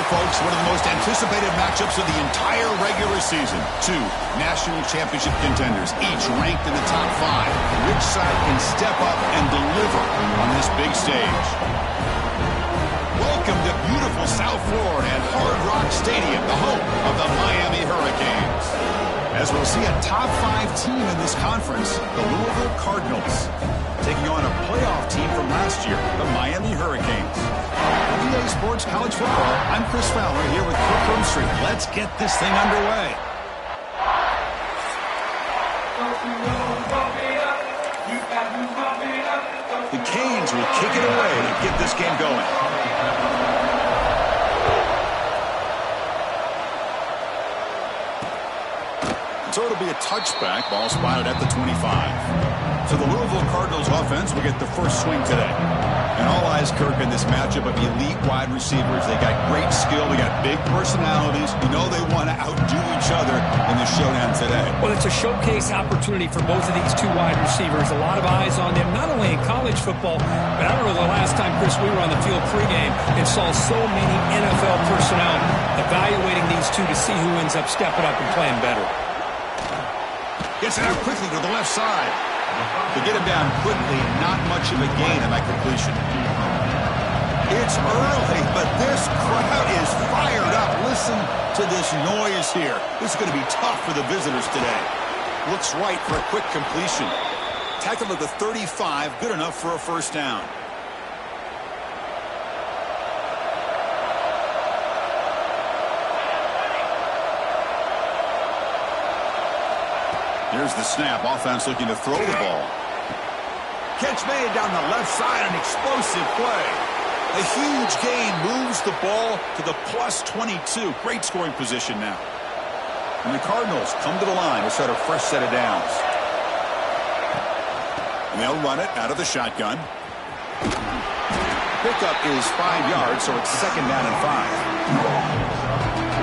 folks, one of the most anticipated matchups of the entire regular season. Two national championship contenders, each ranked in the top 5. Which side can step up and deliver on this big stage? Welcome to beautiful South Florida at Hard Rock Stadium, the home of the Miami Hurricanes. As we'll see a top 5 team in this conference, the Louisville Cardinals, taking on a playoff team from last year, the Miami Hurricanes. On EA Sports College Football, I'm Chris Fowler here with Kirk Herbstreit. Let's get this thing underway. The Canes will kick it away to get this game going. So it'll be a touchback. Ball spotted at the 25. So the Louisville Cardinals offense will get the first swing today. And all eyes, Kirk, in this matchup of elite wide receivers. They got great skill. They got big personalities. You know they want to outdo each other in the showdown today. Well, it's a showcase opportunity for both of these two wide receivers. A lot of eyes on them, not only in college football, but I remember the last time, Chris, we were on the field pregame and saw so many NFL personnel evaluating these two to see who ends up stepping up and playing better. Gets it out quickly to the left side. To get him down quickly, not much of a gain on that completion. It's early, but this crowd is fired up. Listen to this noise here. This is going to be tough for the visitors today. Looks right for a quick completion. Tackled at the 35, good enough for a first down. Here's the snap. Offense looking to throw the ball. Catch made down the left side. An explosive play. A huge gain moves the ball to the plus 22. Great scoring position now. And the Cardinals come to the line to set a fresh set of downs. And they'll run it out of the shotgun. Pickup is 5 yards, so it's second down and 5.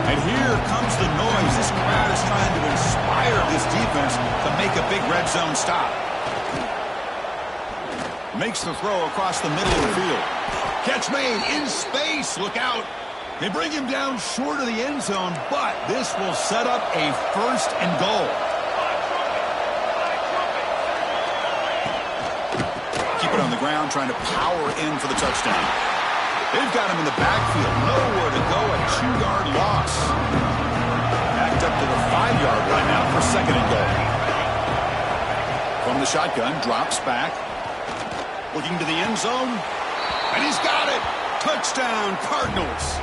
And here comes the noise. This crowd is trying to inspire this defense to make a big red zone stop. Makes the throw across the middle of the field. Catch made in space. Look out. They bring him down short of the end zone, but this will set up a first and goal. Keep it on the ground, trying to power in for the touchdown. They've got him in the backfield. Nowhere to go. A 2-yard loss. Backed up to the 5-yard line now for second and goal. From the shotgun, drops back. Looking to the end zone. And he's got it. Touchdown, Cardinals.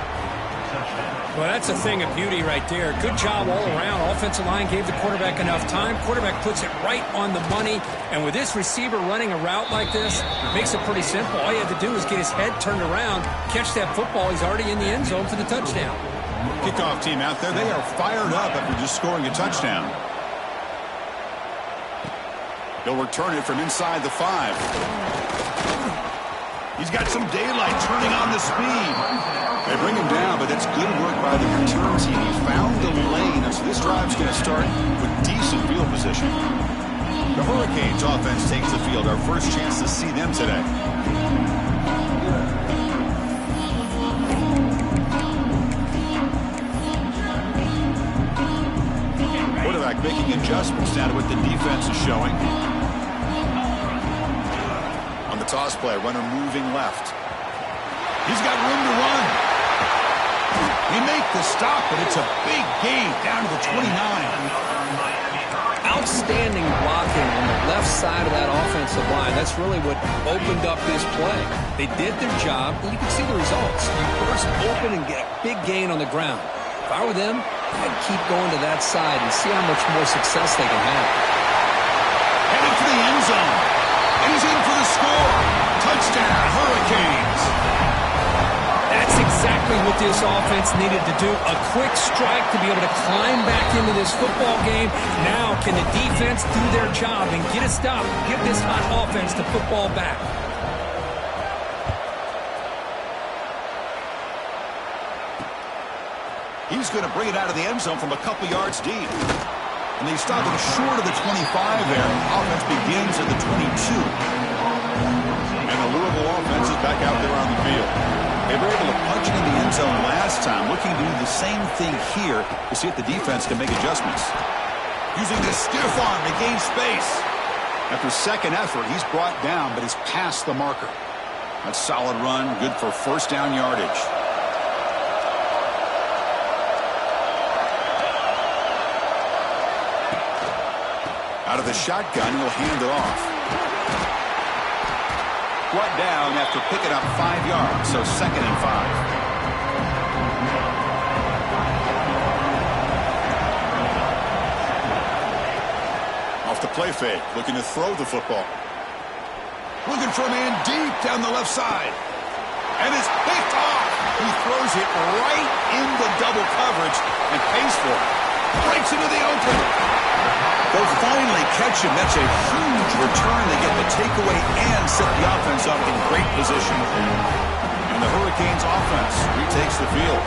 Well, that's a thing of beauty right there. Good job all around. Offensive line gave the quarterback enough time. Quarterback puts it right on the money. And with this receiver running a route like this, it makes it pretty simple. All you have to do is get his head turned around, catch that football. He's already in the end zone for the touchdown. Kickoff team out there. They are fired up after just scoring a touchdown. He'll return it from inside the 5. He's got some daylight turning on the speed. They bring him down, but that's good work by the return team. He found the lane, so this drive's going to start with decent field position. The Hurricanes offense takes the field. Our first chance to see them today. Quarterback making adjustments now to what the defense is showing. On the toss play, runner moving left. He's got room to run. He make the stop, but it's a big gain down to the 29. Outstanding blocking on the left side of that offensive line. That's really what opened up this play. They did their job, and you can see the results. You burst open and get a big gain on the ground. If I were them, I'd keep going to that side and see how much more success they can have. Headed for the end zone. And he's in for the score. Touchdown, Hurricanes. That's exactly what this offense needed to do. A quick strike to be able to climb back into this football game. Now can the defense do their job and get a stop, give this hot offense the football back. He's going to bring it out of the end zone from a couple yards deep. And they stop him short of the 25 there. Offense begins at the 22. And the Louisville offense is back out there on the field. They were able to punch it in the end zone last time, looking to do the same thing here to see if the defense can make adjustments. Using the stiff arm to gain space. After second effort, he's brought down, but he's past the marker. That's a solid run, good for first down yardage. Out of the shotgun, he'll hand it off. Brought down after picking up 5 yards, so 2nd and 5. The play fake, looking to throw the football. Looking for a man deep down the left side. And it's picked off. He throws it right into double coverage and pays for it. Breaks into the open. They'll finally catch him. That's a huge return. They get the takeaway and set the offense up in great position. And the Hurricanes offense retakes the field.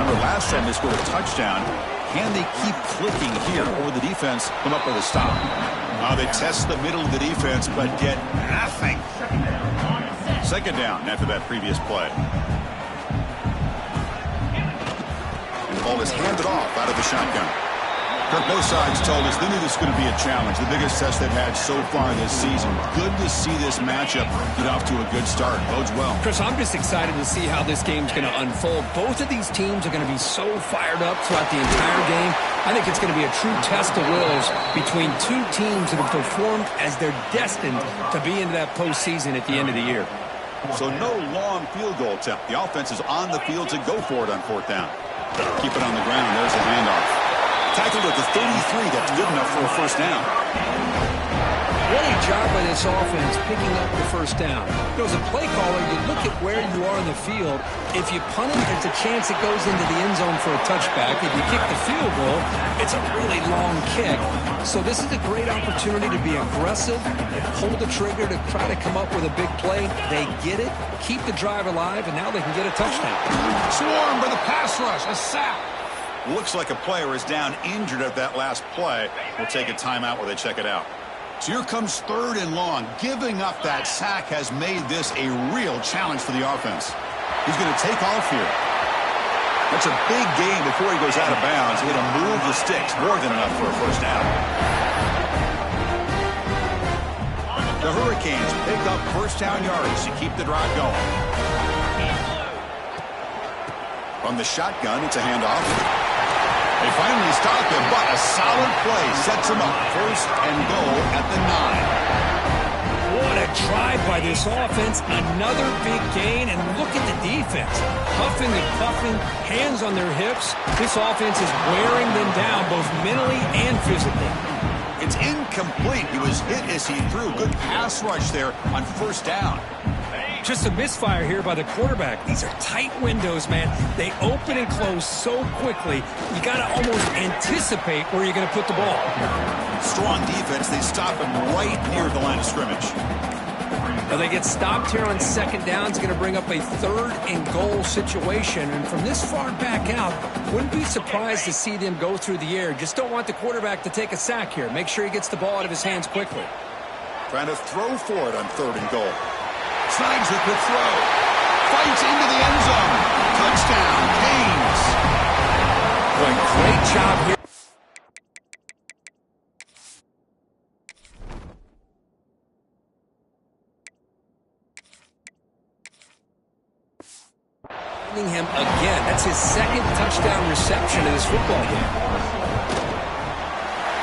Remember, last time they scored a touchdown. Can they keep clicking here, or the defense come up with a stop? They test the middle of the defense, but get nothing. Second down after that previous play. And the ball is handed off out of the shotgun. Kirk, both sides told us they knew this was going to be a challenge, the biggest test they've had so far this season. Good to see this matchup get off to a good start. Bodes well. Chris, I'm just excited to see how this game's going to unfold. Both of these teams are going to be so fired up throughout the entire game. I think it's going to be a true test of wills between two teams that have performed as they're destined to be into that postseason at the end of the year. So no long field goal attempt. The offense is on the field to go for it on 4th down. Keep it on the ground. There's the handoff. Tackled at the 33. That's good enough for a first down. Really job by this offense picking up the first down. As a play caller, you look at where you are in the field. If you punt it, there's a chance it goes into the end zone for a touchback. If you kick the field goal, it's a really long kick. So this is a great opportunity to be aggressive, pull the trigger to try to come up with a big play. They get it, keep the drive alive, and now they can get a touchdown. Swarmed by the pass rush, a sack. Looks like a player is down injured at that last play. We'll take a timeout where they check it out. So here comes 3rd and long. Giving up that sack has made this a real challenge for the offense. He's going to take off here. That's a big gain before he goes out of bounds. He's going to move the sticks, more than enough for a first down. The Hurricanes pick up first down yardage to keep the drive going. From the shotgun, it's a handoff. They finally stop him, but a solid play sets him up. 1st and goal at the 9. What a drive by this offense. Another big gain, and look at the defense. Huffing and puffing, hands on their hips. This offense is wearing them down both mentally and physically. It's incomplete. He was hit as he threw. Good pass rush there on 1st down. Just a misfire here by the quarterback. These are tight windows, man. They open and close so quickly. You got to almost anticipate where you're going to put the ball. Strong defense. They stop him right near the line of scrimmage. Now they get stopped here on 2nd down. It's going to bring up a 3rd and goal situation. And from this far back out, wouldn't be surprised to see them go through the air. Just don't want the quarterback to take a sack here. Make sure he gets the ball out of his hands quickly. Trying to throw for it on 3rd and goal. Snags it with throw. Fights into the end zone. Touchdown, Canes. Boy, great job here. Him again. That's his 2nd touchdown reception in this football game.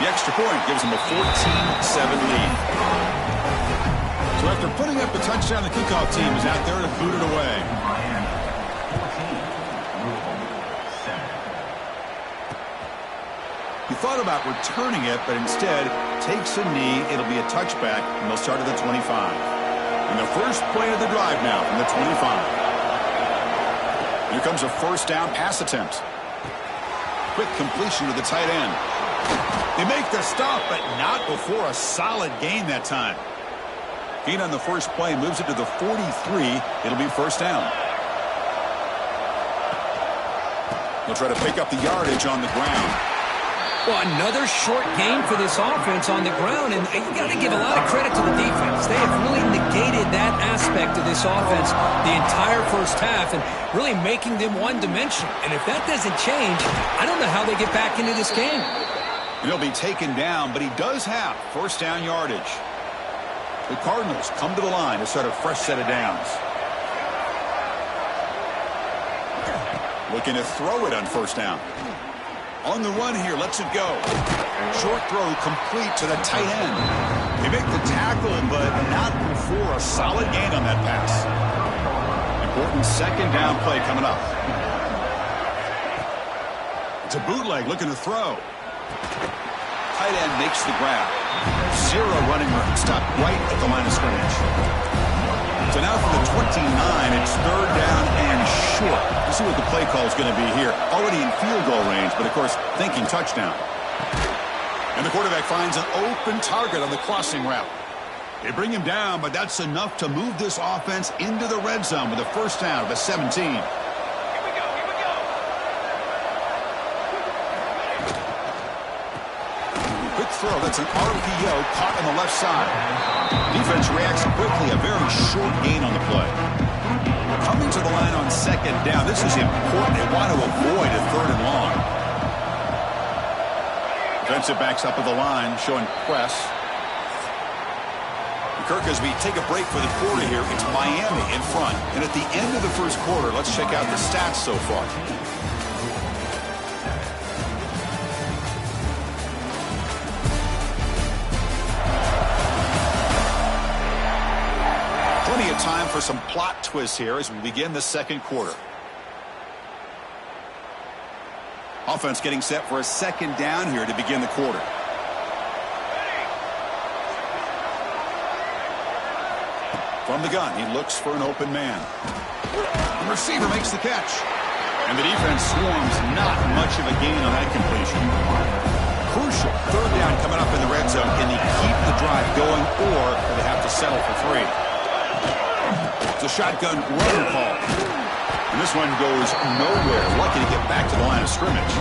The extra point gives him a 14-7 lead. So after putting up the touchdown, the kickoff team is out there to boot it away. He thought about returning it, but instead takes a knee. It'll be a touchback, and they'll start at the 25. And the first play of the drive now from the 25. Here comes a first down pass attempt. Quick completion to the tight end. They make the stop, but not before a solid gain that time. Gain on the first play moves it to the 43. It'll be first down. They'll try to pick up the yardage on the ground. Well, another short game for this offense on the ground, and you got to give a lot of credit to the defense. They have really negated that aspect of this offense the entire first half and really making them one-dimensional. And if that doesn't change, I don't know how they get back into this game. He'll be taken down, but he does have first down yardage. The Cardinals come to the line to start a fresh set of downs. Looking to throw it on first down. On the run here, lets it go. Short throw complete to the tight end. They make the tackle, but not before a solid gain on that pass. Important second down play coming up. It's a bootleg looking to throw. Tight end makes the grab. Zero running room. Stopped right at the line of scrimmage. So now from the 29, it's third down and short. Let's see what the play call is going to be here. Already in field goal range, but of course, thinking touchdown. And the quarterback finds an open target on the crossing route. They bring him down, but that's enough to move this offense into the red zone with a first down of the 17. Quick throw. That's an RPO caught on the left side. Defense reacts quickly. A very short gain on the play. Coming to the line on second down. This is important. They want to avoid a third and long. Defensive backs up at the line, showing press. Kirk, as we take a break for the quarter here, it's Miami in front. And at the end of the first quarter, let's check out the stats so far. Plenty of time for some plot twists here as we begin the second quarter. Offense getting set for a second down here to begin the quarter. From the gun, he looks for an open man. The receiver makes the catch. And the defense swarms. Not much of a gain on that completion. Crucial third down coming up in the red zone. Can they keep the drive going, or do they have to settle for three? It's a shotgun run call. And this one goes nowhere. Lucky to get back to the line of scrimmage.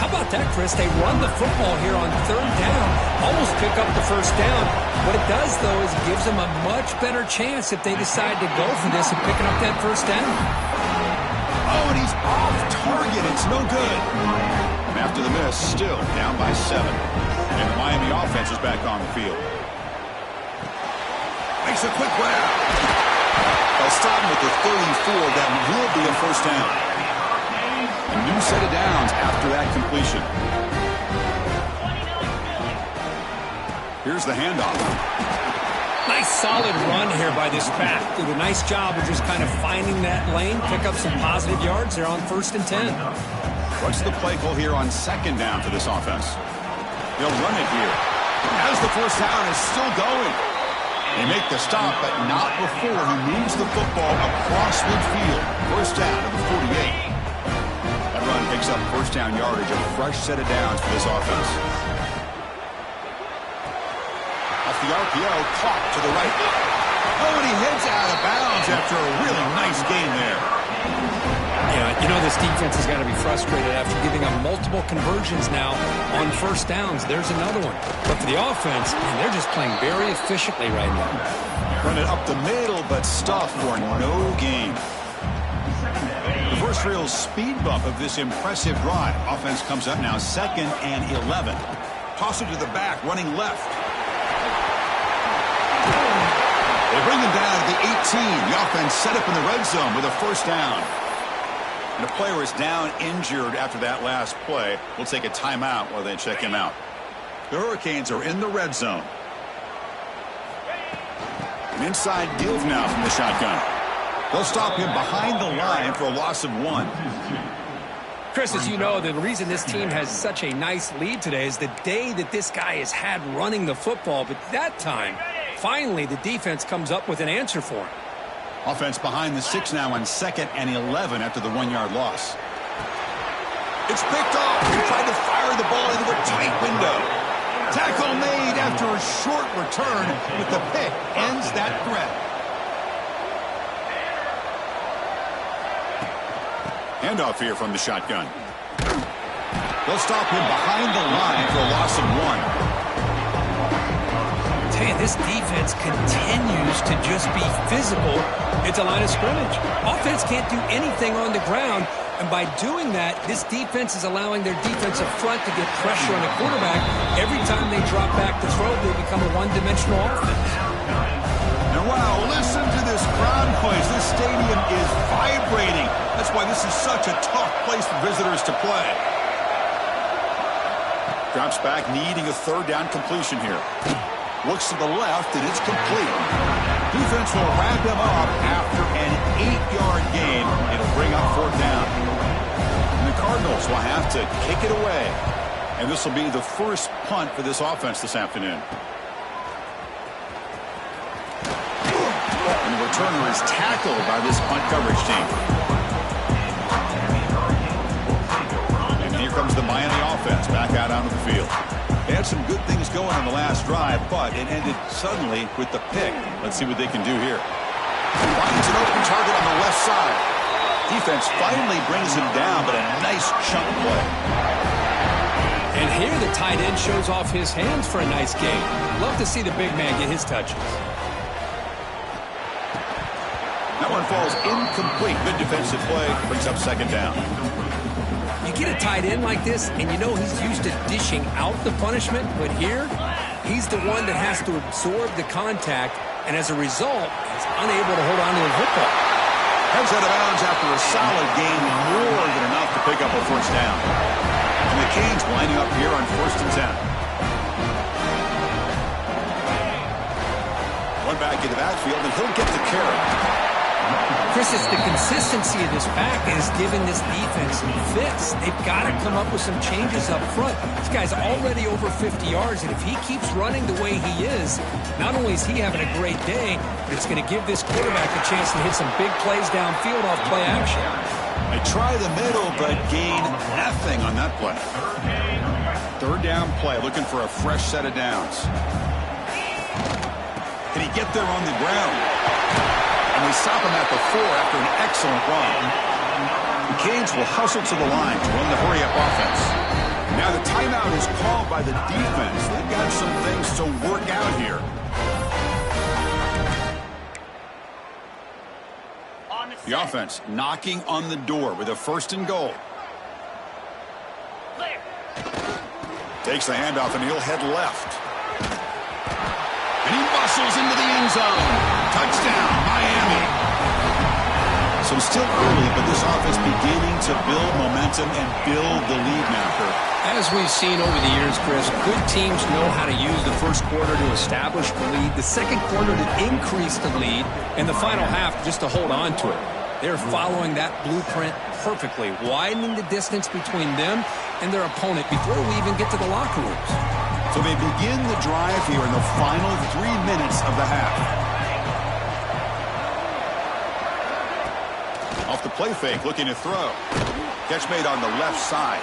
How about that, Chris? They run the football here on third down. Almost pick up the first down. What it does, though, is it gives them a much better chance if they decide to go for this and picking up that first down. Oh, and he's off target. It's no good. And after the miss, still down by 7. And the Miami offense is back on the field. Makes a quick grab. They'll stop him with the 34. That will be a first down. A new set of downs after that completion. Here's the handoff. Nice solid run here by this back. Did a nice job of just kind of finding that lane, pick up some positive yards there on 1st and 10. What's the play call here on second down for this offense? They'll run it here. As the first down is still going. They make the stop, but not before he moves the football across midfield. First down to the 48. That run picks up first down yardage, a fresh set of downs for this offense. Off the RPO, caught to the right. Oh, and he heads out of bounds after a really nice game there. Yeah, you know this defense has got to be frustrated after giving up multiple conversions now on first downs. There's another one. But for the offense, man, they're just playing very efficiently right now. Run it up the middle, but stuffed for no gain. The first real speed bump of this impressive drive. Offense comes up now 2nd and 11. Toss it to the back, running left. They bring him down to the 18. The offense set up in the red zone with a first down. And the player is down injured after that last play. We'll take a timeout while they check him out. The Hurricanes are in the red zone. An inside give now from the shotgun. They'll stop him behind the line for a loss of 1. Chris, as you know, the reason this team has such a nice lead today is the day that this guy has had running the football. But that time, finally, the defense comes up with an answer for him. Offense behind the 6 now on 2nd and 11 after the 1-yard loss. It's picked off. He tried to fire the ball into a tight window. Tackle made after a short return, but the pick ends that threat. Handoff here from the shotgun. They'll stop him behind the line for a loss of 1. Tell you, this defense continues to just be physical at the line of scrimmage. Offense can't do anything on the ground, and by doing that, this defense is allowing their defensive front to get pressure on the quarterback. Every time they drop back to throw, they become a one-dimensional offense. Now, wow, listen to this crowd noise. This stadium is vibrating. That's why this is such a tough place for visitors to play. Drops back, needing a third down completion here. Looks to the left, and it's complete. Defense will wrap him up after an 8-yard gain. It'll bring up 4th down. And the Cardinals will have to kick it away. And this will be the first punt for this offense this afternoon. And the returner is tackled by this punt coverage team. And here comes the Miami offense back out onto the field. They had some good things going on the last drive, but it ended suddenly with the pick. Let's see what they can do here. Finds an open target on the left side. Defense finally brings him down, but a nice chunk play. And here the tight end shows off his hands for a nice gain. Love to see the big man get his touches. That one falls incomplete. Good defensive play. Brings up 2nd down. You get a tight end like this, and you know he's used to dishing out the punishment, but here, he's the one that has to absorb the contact, and as a result, he's unable to hold on to the football. Heads out of bounds after a solid gain, more than enough to pick up a 1st down. And the Canes lining up here on 1st and 10. One back into the backfield, and he'll get the carry. Chris, it's the consistency of this pack is giving this defense some fits. They've got to come up with some changes up front. This guy's already over 50 yards, and if he keeps running the way he is, not only is he having a great day, but it's going to give this quarterback a chance to hit some big plays downfield off play action. They try the middle, but gain nothing on that play. 3rd down play, looking for a fresh set of downs. Can he get there on the ground? And we stop him at the 4 after an excellent run. The Canes will hustle to the line to run the hurry-up offense. Now the timeout is called by the defense. They've got some things to work out here. The offense knocking on the door with a 1st and goal. Takes the handoff, and he'll head left. And he bustles into the end zone. Touchdown, Miami. So still early, but this offense beginning to build momentum and build the lead now, Kurt. As we've seen over the years, Chris, good teams know how to use the first quarter to establish the lead, the second quarter to increase the lead, and the final half just to hold on to it. They're following that blueprint perfectly, widening the distance between them and their opponent before we even get to the locker rooms. So they begin the drive here in the final 3 minutes of the half. Off the play fake, looking to throw. Catch made on the left side.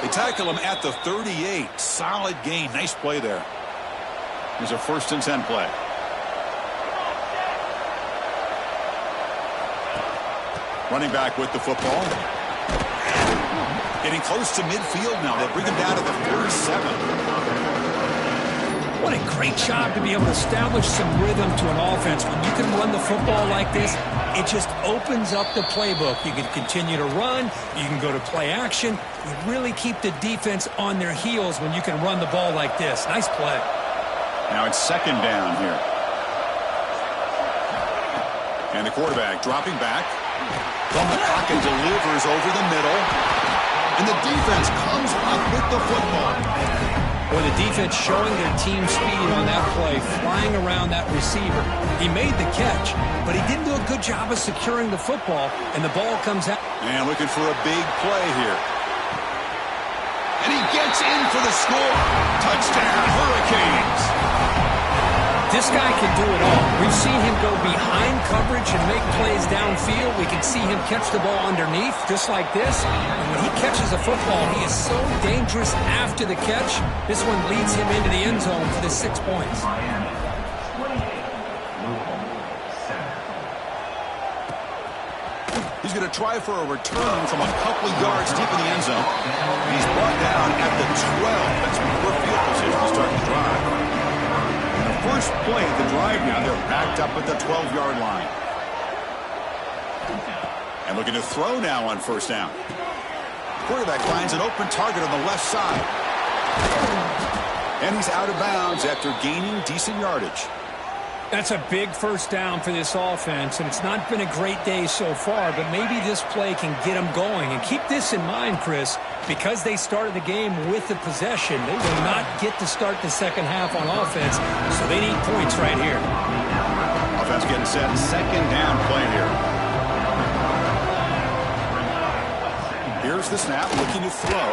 They tackle him at the 38. Solid gain. Nice play there. Here's a 1st and 10 play. Running back with the football. Getting close to midfield now. They bring him down to the 47. What a great job to be able to establish some rhythm to an offense. When you can run the football like this, it just opens up the playbook. You can continue to run. You can go to play action. You really keep the defense on their heels when you can run the ball like this. Nice play. Now it's 2nd down here. And the quarterback dropping back. From the pocket delivers over the middle. And the defense comes up with the football. Boy, the defense showing their team speed on that play, flying around that receiver. He made the catch, but he didn't do a good job of securing the football, and the ball comes out. And looking for a big play here. And he gets in for the score. Touchdown, Hurricanes. This guy can do it all. We've seen him go behind coverage and make plays downfield. We can see him catch the ball underneath, just like this. And when he catches a football, he is so dangerous after the catch. This one leads him into the end zone for the 6 points. He's going to try for a return from a couple of yards deep in the end zone. He's brought down at the 12. That's poor field position to start the drive. And the first play of the drive now, they're backed up at the 12-yard line. And looking to throw now on first down. Quarterback finds an open target on the left side. And he's out of bounds after gaining decent yardage. That's a big first down for this offense, and it's not been a great day so far, but maybe this play can get them going. And keep this in mind, Chris, because they started the game with the possession, they will not get to start the second half on offense, so they need points right here. Offense getting set, second down play here. Here's the snap, looking to throw.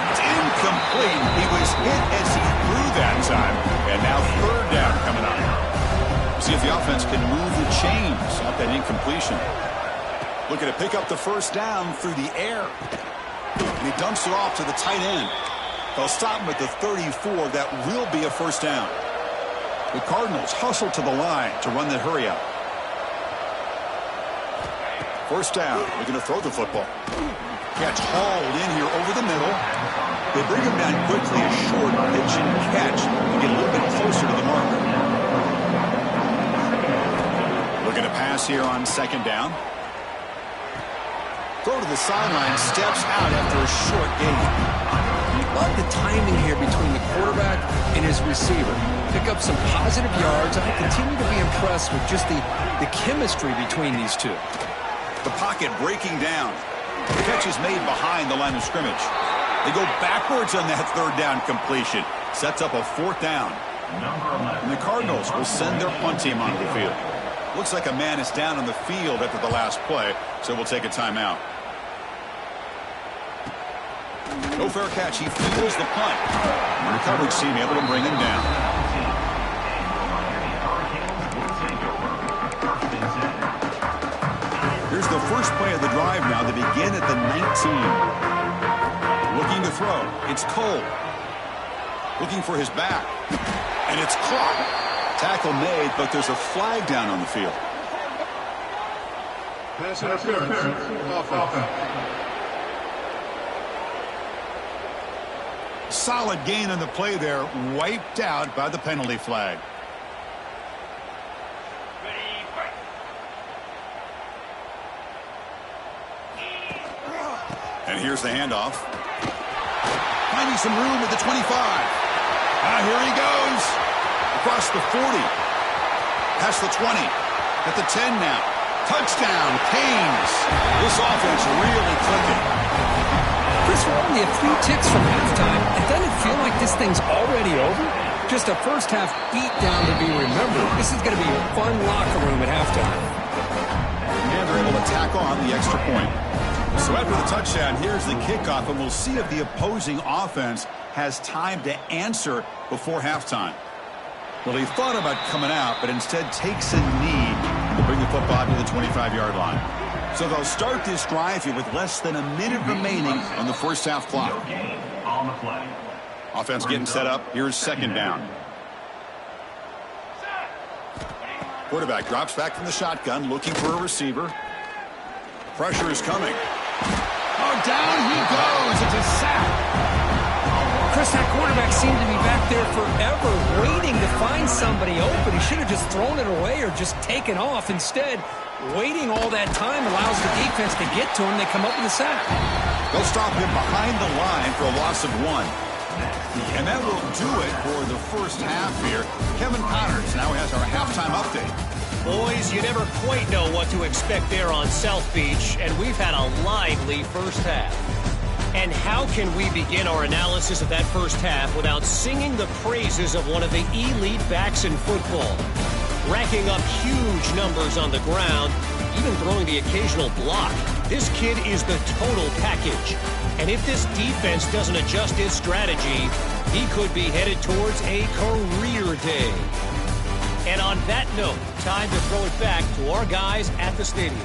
It's incomplete. He was hit as he threw that time, and now third down coming up. See if the offense can move the chains off that incompletion. Looking to pick up the first down through the air. And he dumps it off to the tight end. They'll stop him at the 34. That will be a first down. The Cardinals hustle to the line to run the hurry up. First down. Looking to throw the football. Catch hauled in here over the middle. They bring him down quickly. A short pitch and catch to get a little bit closer to the marker. Looking to pass here on second down. Throw to the sideline, steps out after a short gain. Love the timing here between the quarterback and his receiver. Pick up some positive yards. I continue to be impressed with just the chemistry between these two. The pocket breaking down. The catch is made behind the line of scrimmage. They go backwards on that third down completion. Sets up a fourth down. And the Cardinals will send their punt team onto the field. Looks like a man is down on the field after the last play, so we'll take a timeout. No fair catch. He fields the punt. The recovery team able to bring him down. Here's the first play of the drive now. They begin at the 19. Looking to throw. It's Cole. Looking for his back. And it's caught. Tackle made, but there's a flag down on the field. Pass interference. Offense. Solid gain on the play there, wiped out by the penalty flag. And here's the handoff. Finding some room at the 25. Here he goes. Across the 40. Past the 20. At the 10 now. Touchdown, Canes. This offense really clicking. Chris, we're only a few ticks from halftime. It doesn't feel like this thing's already over. Just a first half beatdown to be remembered. This is going to be a fun locker room at halftime. And they're able to tack on the extra point. So after the touchdown, here's the kickoff, and we'll see if the opposing offense has time to answer before halftime. Well, he thought about coming out, but instead takes a knee to bring the football to the 25-yard line. So they'll start this drive here with less than a minute remaining on the first half clock. Offense getting set up. Here's second down. Quarterback drops back from the shotgun, looking for a receiver. Pressure is coming. Oh, down he goes. It's a sack. Chris, that quarterback seemed to be back there forever, waiting to find somebody open. He should have just thrown it away or just taken off. Instead, waiting all that time allows the defense to get to him. They come up with a sack. They'll stop him behind the line for a loss of 1. And that will do it for the first half here. Kevin Connors now has our halftime update. Boys, you never quite know what to expect there on South Beach, and we've had a lively first half. And how can we begin our analysis of that first half without singing the praises of one of the elite backs in football? Racking up huge numbers on the ground, even throwing the occasional block. This kid is the total package. And if this defense doesn't adjust its strategy, he could be headed towards a career day. And on that note, time to throw it back to our guys at the stadium.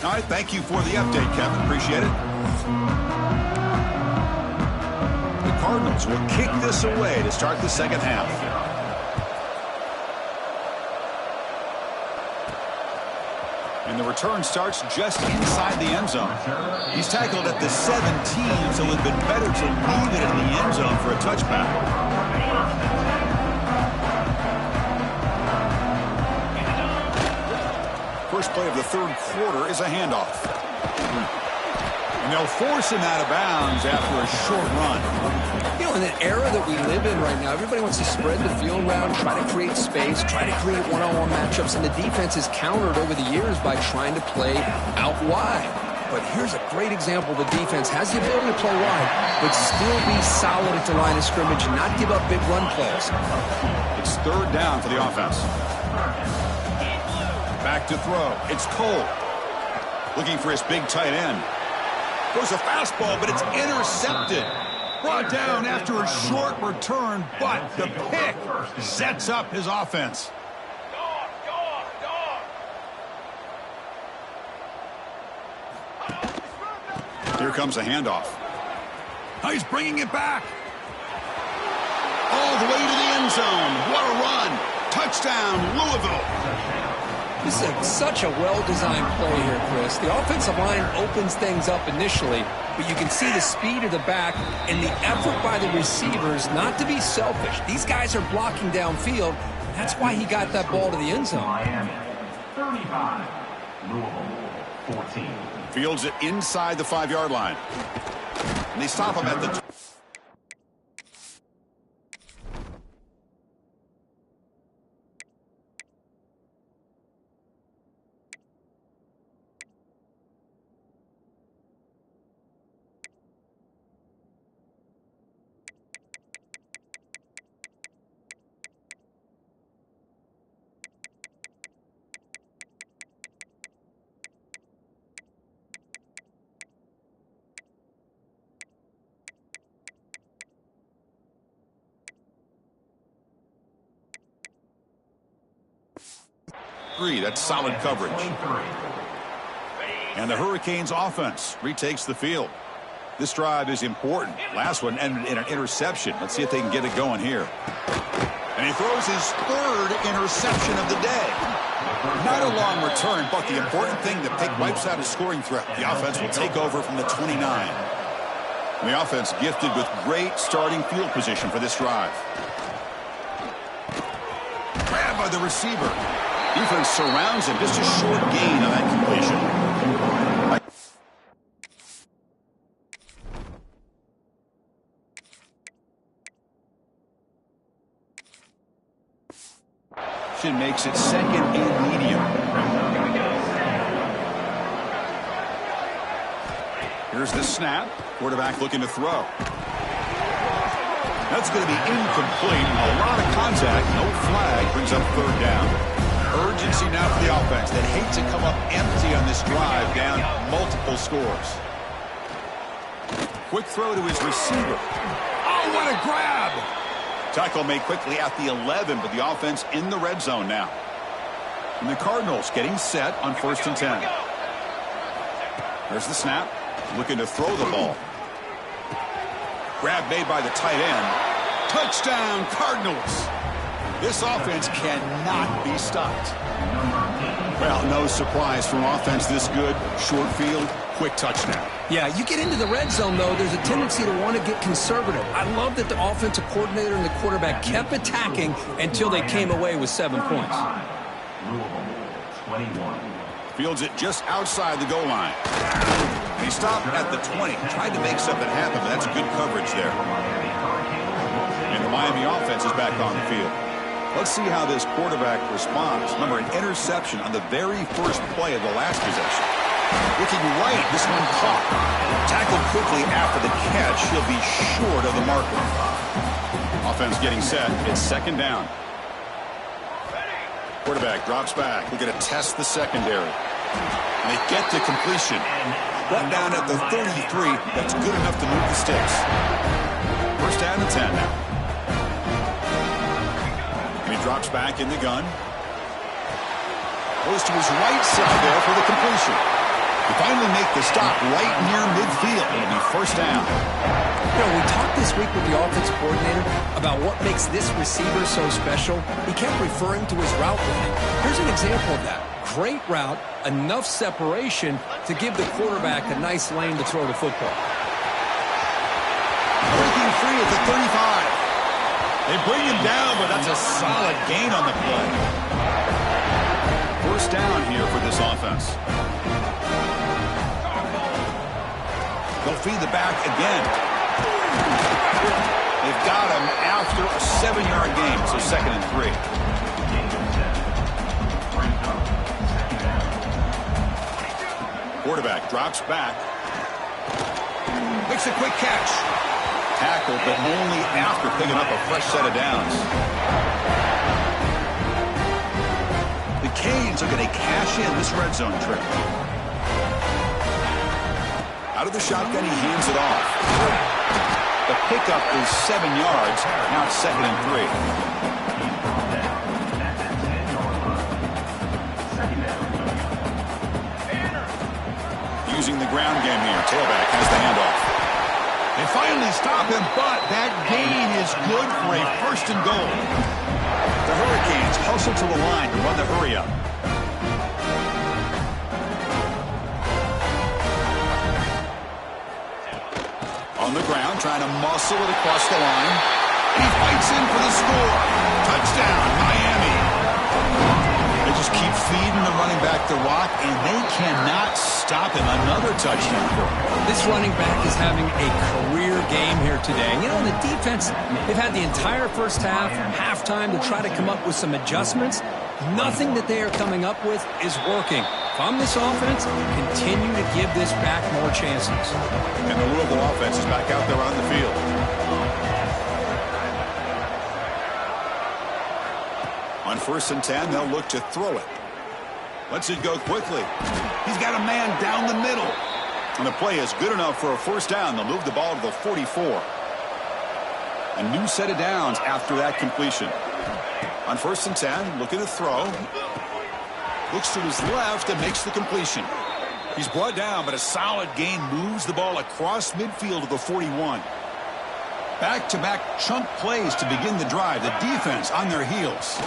All right, thank you for the update, Kevin. Appreciate it. Cardinals will kick this away to start the second half. And the return starts just inside the end zone. He's tackled at the 17, so it would have been better to leave it in the end zone for a touchback. First play of the third quarter is a handoff. And they'll force him out of bounds after a short run. You know, in the era that we live in right now, everybody wants to spread the field around, try to create space, try to create one-on-one matchups, and the defense has countered over the years by trying to play out wide. But here's a great example. The defense has the ability to play wide, but still be solid at the line of scrimmage and not give up big run plays. It's third down for the offense. Back to throw. It's Cole. Looking for his big tight end. Goes a fastball, but it's intercepted. Brought down after a short return, but the pick sets up his offense. Here comes a handoff. Oh, he's bringing it back. All the way to the end zone. What a run. Touchdown, Louisville. This is such a well-designed play here, Chris. The offensive line opens things up initially, but you can see the speed of the back and the effort by the receivers not to be selfish. These guys are blocking downfield. That's why he got that ball to the end zone. Miami, 35. Louisville, 14. Fields it inside the 5-yard line. And they stop him at the... That's solid coverage. And the Hurricanes offense retakes the field. This drive is important. Last one ended in an interception. Let's see if they can get it going here. And he throws his third interception of the day. Not a long return, but the important thing, the pick wipes out a scoring threat. The offense will take over from the 29. And the offense gifted with great starting field position for this drive. Grabbed by the receiver. Defense surrounds him. Just a short gain on that completion. Makes it second and medium. Here's the snap. Quarterback looking to throw. That's going to be incomplete. A lot of contact. No flag. Brings up third down. Urgency now for the offense that hates to come up empty on this drive, down multiple scores. Quick throw to his receiver. Oh, what a grab! Tackle made quickly at the 11, but the offense in the red zone now. And the Cardinals getting set on 1st and 10. There's the snap. Looking to throw the ball. Grab made by the tight end. Touchdown, Cardinals! This offense cannot be stopped. Well, no surprise from offense this good. Short field, quick touchdown. Yeah, you get into the red zone, though, there's a tendency to want to get conservative. I love that the offensive coordinator and the quarterback kept attacking until they came away with 7 points. Fields it just outside the goal line. And he stopped at the 20. Tried to make something happen, but that's good coverage there. And the Miami offense is back on the field. Let's see how this quarterback responds. Remember, an interception on the very first play of the last possession. Looking right, this one caught. Tackled quickly after the catch. He'll be short of the marker. Offense getting set. It's second down. Quarterback drops back. We're going to test the secondary. And they get to completion. Run down at the 33. That's good enough to move the sticks. First down and 10 now. And he drops back in the gun. Goes to his right side there for the completion. You finally make the stop right near midfield. It'll be first down. You know, we talked this week with the offensive coordinator about what makes this receiver so special. He kept referring to his route running. Here's an example of that. Great route, enough separation to give the quarterback a nice lane to throw the football. Breaking free at the 35. They bring him down, but that's a solid gain on the play. First down here for this offense. They'll feed the back again. They've got him after a 7-yard gain, so 2nd and 3. Quarterback drops back. Makes a quick catch. Tackle, but only after picking up a fresh set of downs. The Canes are going to cash in this red zone trip. Out of the shotgun, he hands it off. The pickup is 7 yards. Now it's 2nd and 3. Using the ground game here. Tailback has the handoff. They finally stop him, but that gain is good for a 1st and goal. The Hurricanes hustle to the line to run the hurry up. On the ground, trying to muscle it across the line. He fights in for the score. Touchdown, Miami. They just keep feeding the running back the rock, and they cannot stop him. Another touchdown for him. This running back is having a career game here today. You know, the defense, they've had the entire first half, halftime to try to come up with some adjustments. Nothing that they are coming up with is working. If I'm this offense, continue to give this back more chances. And the Louisville offense is back out there on the field. On 1st and 10, they'll look to throw it. Lets it go quickly. He's got a man down the middle. And the play is good enough for a first down. They'll move the ball to the 44. A new set of downs after that completion. On 1st and 10, looking to throw. Looks to his left and makes the completion. He's brought down, but a solid gain moves the ball across midfield to the 41. Back-to-back chunk plays to begin the drive. The defense on their heels.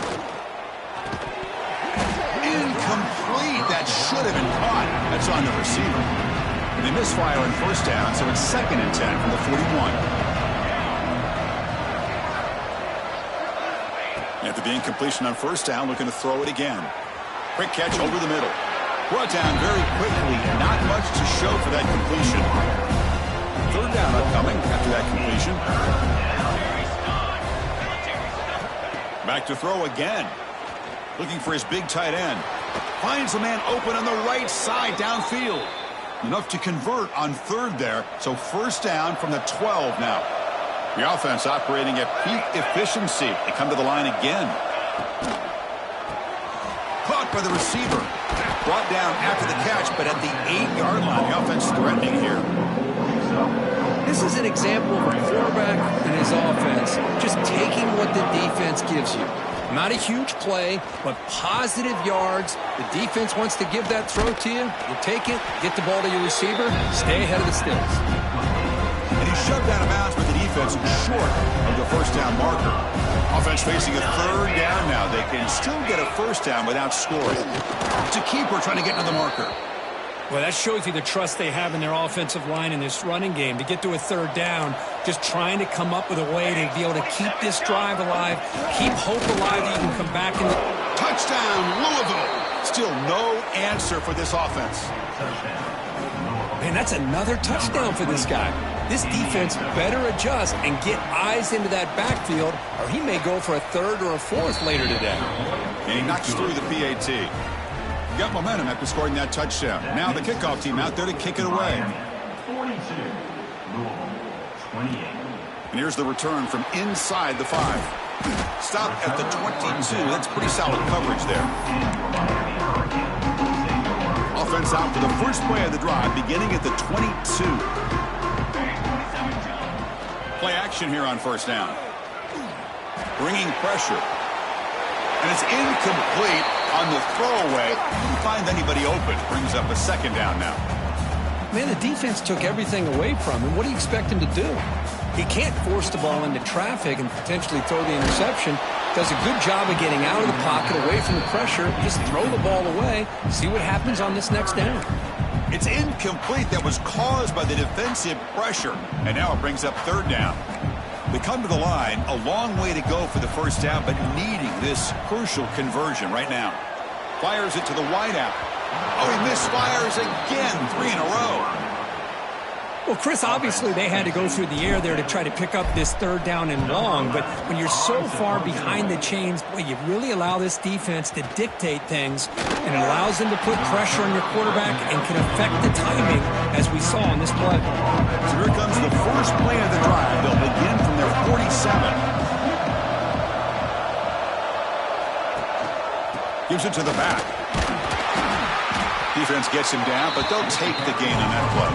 Incomplete. That should have been caught. That's on the receiver. They misfire on 1st down, so it's 2nd and 10 from the 41. After the incompletion on 1st down, looking to throw it again. Quick catch over the middle. Brought down very quickly. Not much to show for that completion. 3rd down upcoming after that completion. Back to throw again. Looking for his big tight end. Finds a man open on the right side downfield. Enough to convert on 3rd there. So 1st down from the 12 now. The offense operating at peak efficiency. They come to the line again. Caught by the receiver. Brought down after the catch, but at the 8-yard line. The offense threatening here. This is an example of a quarterback and his offense just taking what the defense gives you. Not a huge play, but positive yards. The defense wants to give that throw to you. You take it, get the ball to your receiver, stay ahead of the sticks. And he's shoved out of bounds with the defense short of the 1st down marker. Offense facing a 3rd down now. They can still get a 1st down without scoring. It's a keeper trying to get to the marker. Well, that shows you the trust they have in their offensive line in this running game. To get to a 3rd down, just trying to come up with a way to be able to keep this drive alive, keep hope alive that you can come back and... Touchdown, Louisville. Still no answer for this offense. Man, that's another touchdown for this guy. This defense better adjust and get eyes into that backfield, or he may go for a 3rd or a 4th later today. And he knocks through the PAT. Got momentum after scoring that touchdown. Now the kickoff team out there to kick it away. 42, Louisville, 28. And here's the return from inside the 5. Stop at the 22. That's pretty solid coverage there. Offense out for the first play of the drive, beginning at the 22. Play action here on 1st down. Bringing pressure. And it's incomplete. On the throwaway, didn't find anybody open. Brings up a second down now. Man, the defense took everything away from him. What do you expect him to do? He can't force the ball into traffic and potentially throw the interception. Does a good job of getting out of the pocket, away from the pressure. Just throw the ball away. See what happens on this next down. It's incomplete. That was caused by the defensive pressure. And now it brings up third down. They come to the line, a long way to go for the first down, but needing this crucial conversion right now. Fires it to the wideout. Oh, he misfires again, 3 in a row. Well, Chris, obviously they had to go through the air there to try to pick up this third down and long, but when you're so far behind the chains, boy, you really allow this defense to dictate things, and it allows them to put pressure on your quarterback and can affect the timing, as we saw on this play. So here comes the first play of the drive. They'll begin from their 47. Gives it to the back. Defense gets him down, but they'll take the gain on that play.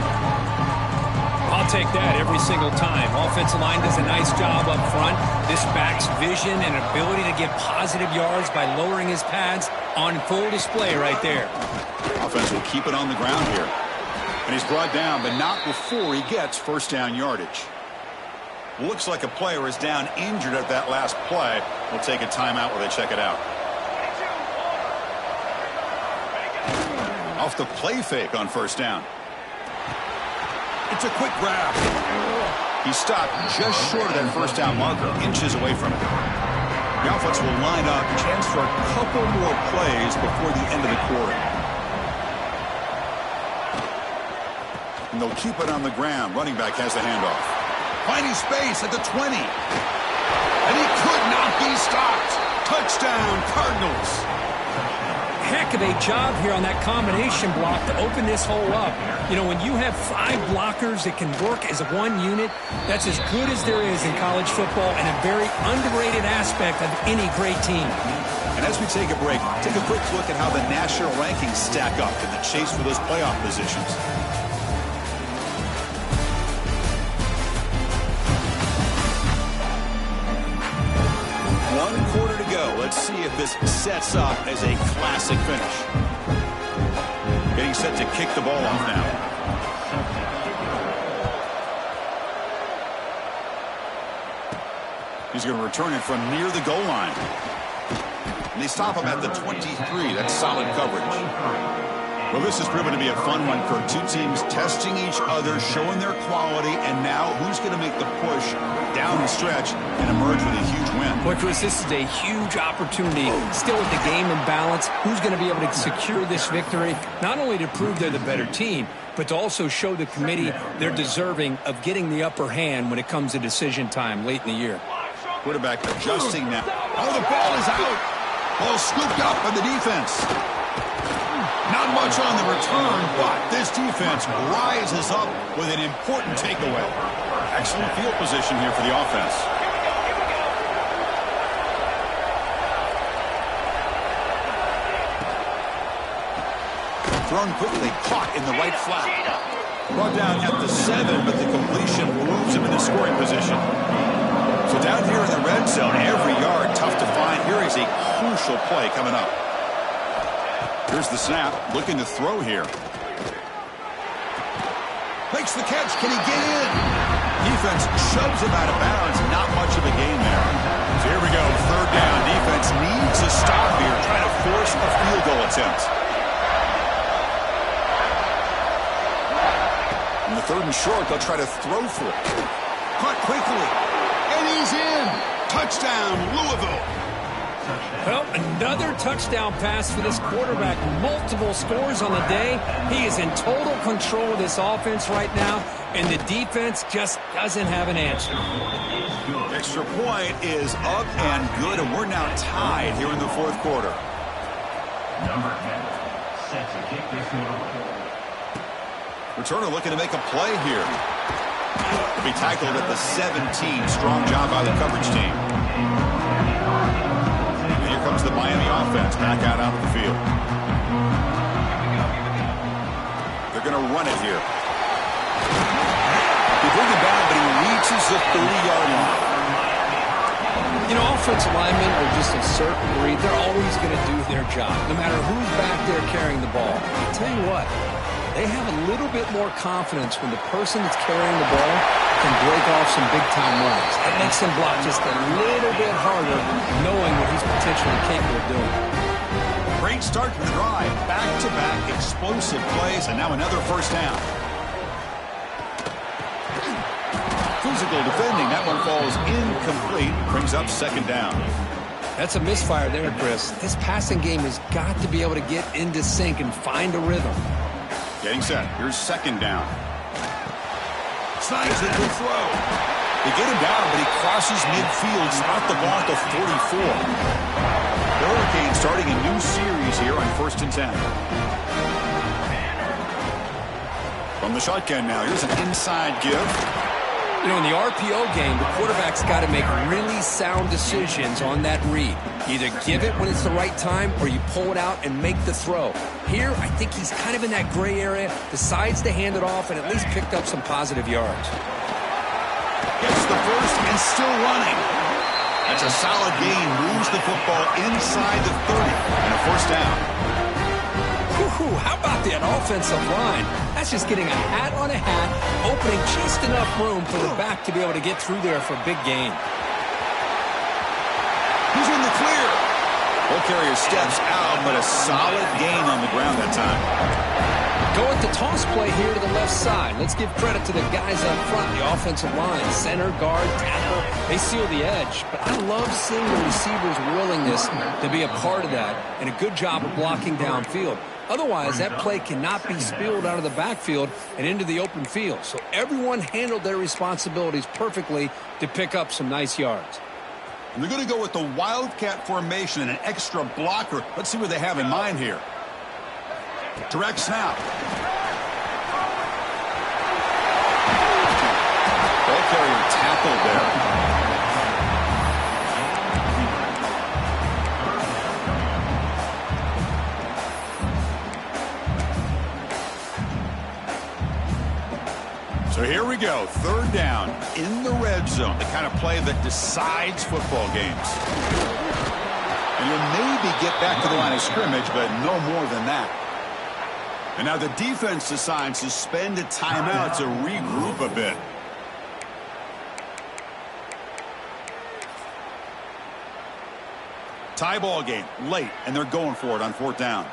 I'll take that every single time. Offensive line does a nice job up front. This back's vision and ability to get positive yards by lowering his pads on full display right there. Offense will keep it on the ground here. And he's brought down, but not before he gets first down yardage. Looks like a player is down injured at that last play. We'll take a timeout while they check it out. Off the play fake on first down. It's a quick grab. He stopped just short of that first down marker, inches away from it. The offense will line up, chance for a couple more plays before the end of the quarter. And they'll keep it on the ground. Running back has the handoff. Finding space at the 20. And he could not be stopped. Touchdown, Cardinals. Heck of a job here on that combination block to open this hole up. You know, when you have 5 blockers that can work as one unit, that's as good as there is in college football and a very underrated aspect of any great team. And as we take a break, take a quick look at how the national rankings stack up in the chase for those playoff positions. Let's see if this sets up as a classic finish. Getting set to kick the ball off now. He's going to return it from near the goal line. And they stop him at the 23. That's solid coverage. Well, this has proven to be a fun one for two teams testing each other, showing their quality, and now who's going to make the push down the stretch and emerge with a huge win. Boy, Chris, this is a huge opportunity. Still with the game in balance, who's going to be able to secure this victory, not only to prove they're the better team, but to also show the committee they're deserving of getting the upper hand when it comes to decision time late in the year. Quarterback adjusting now. Oh, the ball is out. Ball scooped up by the defense. Not much on the return, but this defense rises up with an important takeaway. Excellent field position here for the offense. Thrown quickly, caught in the right flat. Brought down at the 7, but the completion moves him into scoring position. So down here in the red zone, every yard tough to find. Here is a crucial play coming up. Here's the snap, looking to throw here. Makes the catch, can he get in? Defense shoves him out of bounds, not much of a gain there. So here we go, third down. Defense needs a stop here, trying to force a field goal attempt. In the third and short, they'll try to throw for it. Caught quickly, and he's in. Touchdown, Louisville. Well, another touchdown pass for this quarterback. Multiple scores on the day. He is in total control of this offense right now, and the defense just doesn't have an answer. Extra point is up and good, and we're now tied here in the fourth quarter. Number 10, set to kick this one. Returner looking to make a play here. To be tackled at the 17. Strong job by the coverage team. Comes the Miami offense back out onto the field. They're going to run it here. They bring him down, but he reaches the 30-yard line. You know, offensive linemen are just a certain breed. They're always going to do their job, no matter who's back there carrying the ball. I tell you what, they have a little bit more confidence when the person that's carrying the ball can break off some big-time runs. It makes them block just a little bit harder, knowing what he's potentially capable of doing. Great start to the drive. Back-to-back explosive plays, and now another first down. Physical defending. That one falls incomplete. Brings up second down. That's a misfire there, Chris. This passing game has got to be able to get into sync and find a rhythm. Getting set. Here's second down. Slides it, good throw. They get him down, but he crosses midfield. Spot the ball at the 44. The Hurricanes starting a new series here on 1st and 10. From the shotgun now. Here's an inside give. You know, in the RPO game, the quarterback's got to make really sound decisions on that read. Either give it when it's the right time or you pull it out and make the throw. Here, I think he's kind of in that gray area, decides to hand it off and at least picked up some positive yards. Gets the first and still running. That's a solid gain. Moves the football inside the 30 and a first down. Whew, how about that offensive line? That's just getting a hat on a hat, opening just enough room for the back to be able to get through there for a big gain. He's in the clear. Ball carrier steps out, but a solid gain on the ground that time. Go with the toss play here to the left side. Let's give credit to the guys up front, the offensive line, center, guard, tackle. They seal the edge. But I love seeing the receiver's willingness to be a part of that and a good job of blocking downfield. Otherwise, that play cannot be spilled out of the backfield and into the open field. So everyone handled their responsibilities perfectly to pick up some nice yards. And they're going to go with the Wildcat formation and an extra blocker. Let's see what they have in mind here. Direct snap. Ball carrier tackled there. So here we go, third down in the red zone, the kind of play that decides football games. And you'll maybe get back to the line of scrimmage, but no more than that. And now the defense decides to spend a timeout to regroup a bit. Tie ball game, late, and they're going for it on 4th down.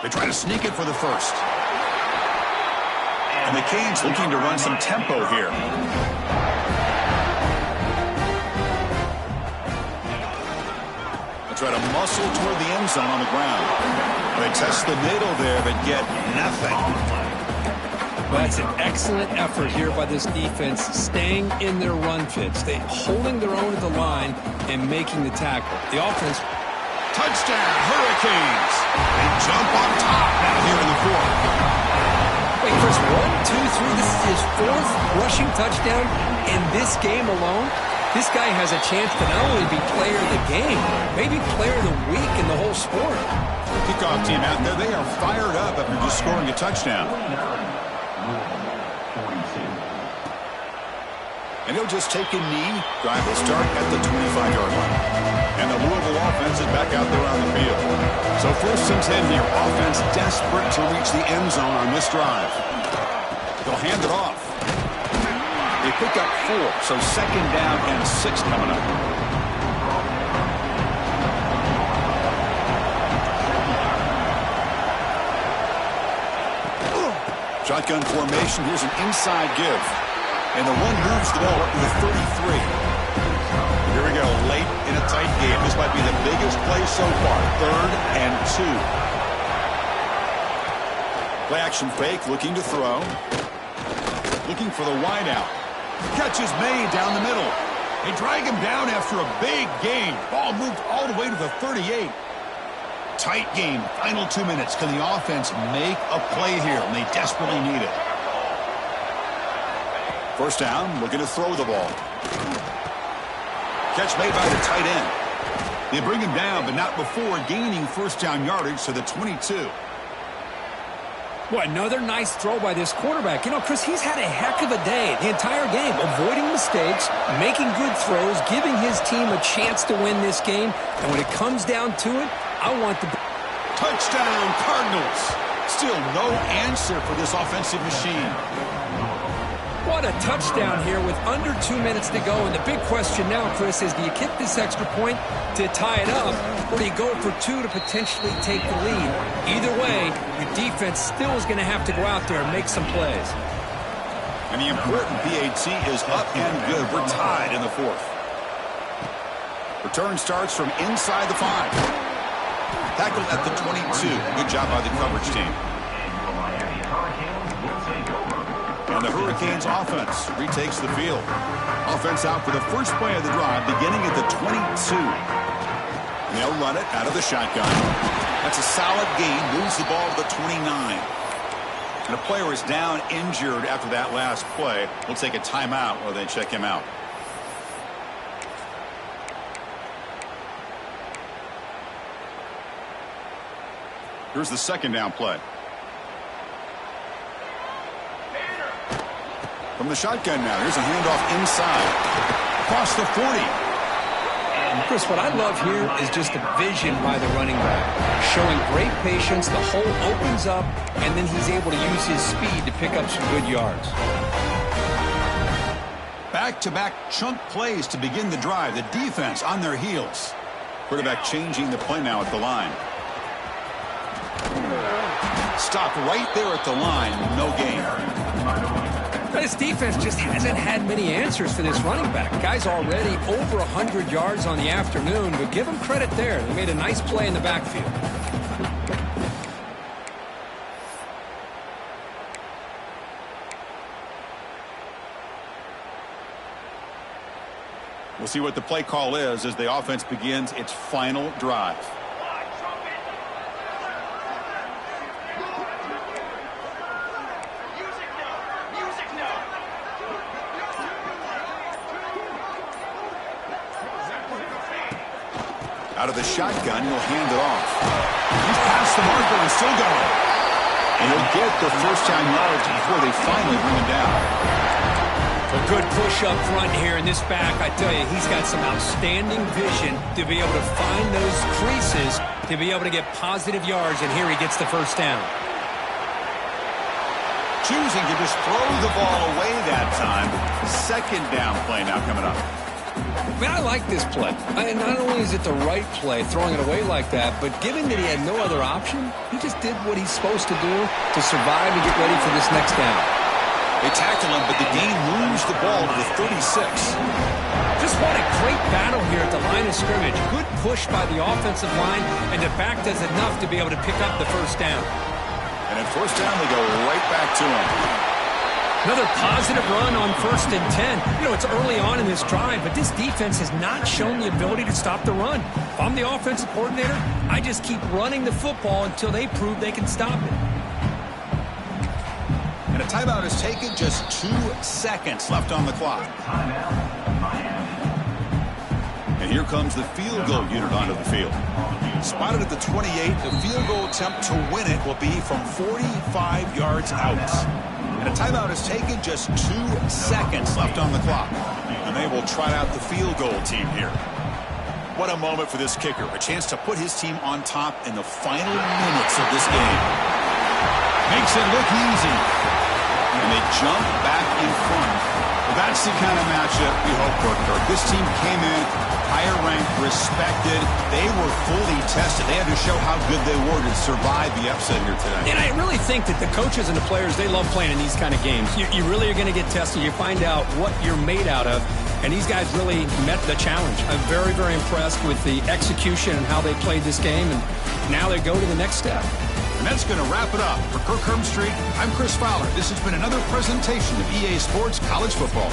They try to sneak it for the first. And the Canes looking to run some tempo here. They try to muscle toward the end zone on the ground. They test the middle there, but get nothing. Well, that's an excellent effort here by this defense, staying in their run fits. They holding their own at the line and making the tackle. The offense. Touchdown, Hurricanes. They jump on top now here in the 4th. Wait, Chris, 1, 2, 3. This is his 4th rushing touchdown in this game alone. This guy has a chance to not only be player of the game, maybe player of the week in the whole sport. Kickoff team out there, they are fired up after just scoring a touchdown. And he'll just take a knee. Drive will start at the 25-yard line. And the Louisville offense is back out there on the field. So 1st and 10 here. Offense desperate to reach the end zone on this drive. They'll hand it off. They pick up 4, so 2nd down and 6 coming up. Shotgun formation. Here's an inside give. And the one moves the ball up to the 33. Here we go, late in a tight game. This might be the biggest play so far. 3rd and 2. Play action fake, looking to throw. Looking for the wideout. Catch is made down the middle. They drag him down after a big gain. Ball moved all the way to the 38. Tight game, final 2 minutes. Can the offense make a play here? And they desperately need it. First down, looking to throw the ball. Catch made by the tight end. They bring him down, but not before gaining first down yardage to the 22. Well, another nice throw by this quarterback. You know, Chris, he's had a heck of a day the entire game, avoiding mistakes, making good throws, giving his team a chance to win this game. And when it comes down to it, I want the... Touchdown, Cardinals. Still no answer for this offensive machine. What a touchdown here with under 2 minutes to go. And the big question now, Chris, is do you kick this extra point to tie it up, or do you go for 2 to potentially take the lead? Either way, your defense still is going to have to go out there and make some plays. And the important PAT is up and good. We're tied in the fourth. Return starts from inside the 5. Tackled at the 22. Good job by the coverage team. And the Hurricanes offense retakes the field. Offense out for the first play of the drive, beginning at the 22. And they'll run it out of the shotgun. That's a solid gain. Moves the ball to the 29. And a player is down injured after that last play. We'll take a timeout while they check him out. Here's the second down play. From the shotgun now. Here's a handoff inside. Across the 40. And Chris, what I love here is just the vision by the running back. Showing great patience. The hole opens up, and then he's able to use his speed to pick up some good yards. Back-to-back chunk plays to begin the drive. The defense on their heels. Quarterback changing the play now at the line. Stop right there at the line. No gain. This defense just hasn't had many answers for this running back. Guy's already over 100 yards on the afternoon, but give him credit there. They made a nice play in the backfield. We'll see what the play call is as the offense begins its final drive. Out of the shotgun, he'll hand it off. He's past the marker and still going. And he'll get the first down yards before they finally bring him down. A good push up front here in this back. I tell you, he's got some outstanding vision to be able to find those creases, to be able to get positive yards, and here he gets the first down. Choosing to just throw the ball away that time. Second down play now coming up. Man, I like this play. And not only is it the right play, throwing it away like that, but given that he had no other option, he just did what he's supposed to do to survive and get ready for this next down. They tackle him, but the gain moves the ball to the 36. Just what a great battle here at the line of scrimmage. Good push by the offensive line, and the back does enough to be able to pick up the first down. And at first down, they go right back to him. Another positive run on 1st and 10. You know, it's early on in this drive, but this defense has not shown the ability to stop the run. If I'm the offensive coordinator, I just keep running the football until they prove they can stop it. And a timeout is taken, just 2 seconds left on the clock. And here comes the field goal unit onto the field. Spotted at the 28, the field goal attempt to win it will be from 45 yards out. And a timeout is taken, just 2 seconds left on the clock. And they will try out the field goal team here. What a moment for this kicker. A chance to put his team on top in the final minutes of this game. Makes it look easy. And they jump back in front. Well, that's the kind of matchup we hope for, Kirk. This team came in higher ranked, respected. They were fully tested. They had to show how good they were to survive the upset here today. And I really think that the coaches and the players, they love playing in these kind of games. You really are going to get tested. You find out what you're made out of. And these guys really met the challenge. I'm very, very impressed with the execution and how they played this game. And now they go to the next step. And that's going to wrap it up. For Kirk Herbstreit, I'm Chris Fowler. This has been another presentation of EA Sports College Football.